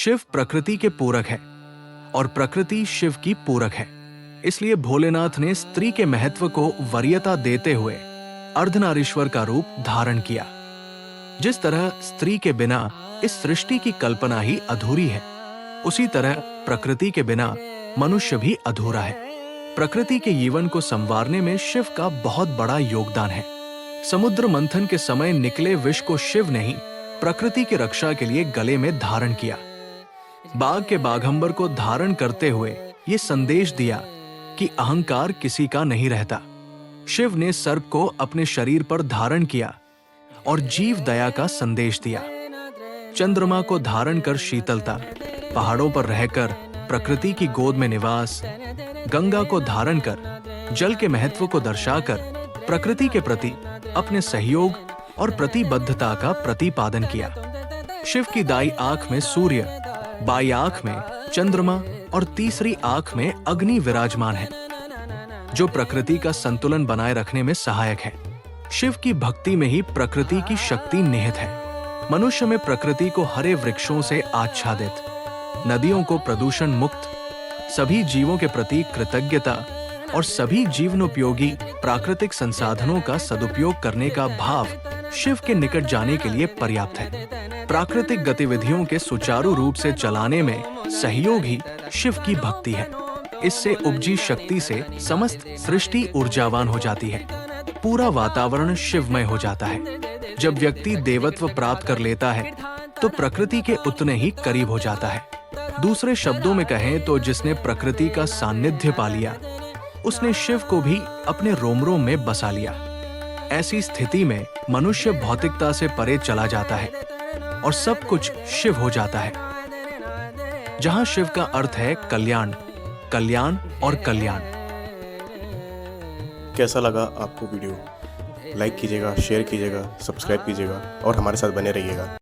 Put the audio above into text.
शिव प्रकृति के पूरक है और प्रकृति शिव की पूरक है। इसलिए भोलेनाथ ने स्त्री के महत्व को वरीयता देते हुए अर्धनारीश्वर का रूप धारण किया। जिस तरह स्त्री के बिना इस सृष्टि की कल्पना ही अधूरी है, उसी तरह प्रकृति के बिना मनुष्य भी अधूरा है। प्रकृति के जीवन को संवारने में शिव का बहुत बड़ा योगदान है। समुद्र मंथन के समय निकले विष को शिव ने ही प्रकृति की रक्षा के लिए गले में धारण किया। बाघ के बाघंबर को धारण करते हुए ये संदेश दिया कि अहंकार किसी का नहीं रहता। शिव ने सर्प को अपने शरीर पर धारण किया और जीव दया का संदेश दिया। चंद्रमा को धारण कर शीतलता, पहाड़ों पर रहकर प्रकृति की गोद में निवास, गंगा को धारण कर जल के महत्व को दर्शाकर प्रकृति के प्रति अपने सहयोग और प्रतिबद्धता का प्रतिपादन किया। शिव की दाई आंख में सूर्य, बाई आंख में चंद्रमा और तीसरी आंख में अग्नि विराजमान है, जो प्रकृति का संतुलन बनाए रखने में सहायक है। शिव की भक्ति में ही प्रकृति की शक्ति निहित है। मनुष्य में प्रकृति को हरे वृक्षों से आच्छादित, नदियों को प्रदूषण मुक्त, सभी जीवों के प्रति कृतज्ञता और सभी जीवनोपयोगी प्राकृतिक संसाधनों का सदुपयोग करने का भाव शिव के निकट जाने के लिए पर्याप्त है। प्राकृतिक गतिविधियों के सुचारू रूप से चलाने में सहयोग ही शिव की भक्ति है। इससे उपजी शक्ति से समस्त सृष्टि ऊर्जावान हो जाती है, पूरा वातावरण शिवमय हो जाता है। जब व्यक्ति देवत्व प्राप्त कर लेता है तो प्रकृति के उतने ही करीब हो जाता है। दूसरे शब्दों में कहें तो जिसने प्रकृति का सान्निध्य पा लिया, उसने शिव को भी अपने रोम रोम में बसा लिया। ऐसी स्थिति में मनुष्य भौतिकता से परे चला जाता है और सब कुछ शिव हो जाता है। जहां शिव का अर्थ है कल्याण, कल्याण और कल्याण। कैसा लगा आपको वीडियो? लाइक कीजिएगा, शेयर कीजिएगा, सब्सक्राइब कीजिएगा और हमारे साथ बने रहिएगा।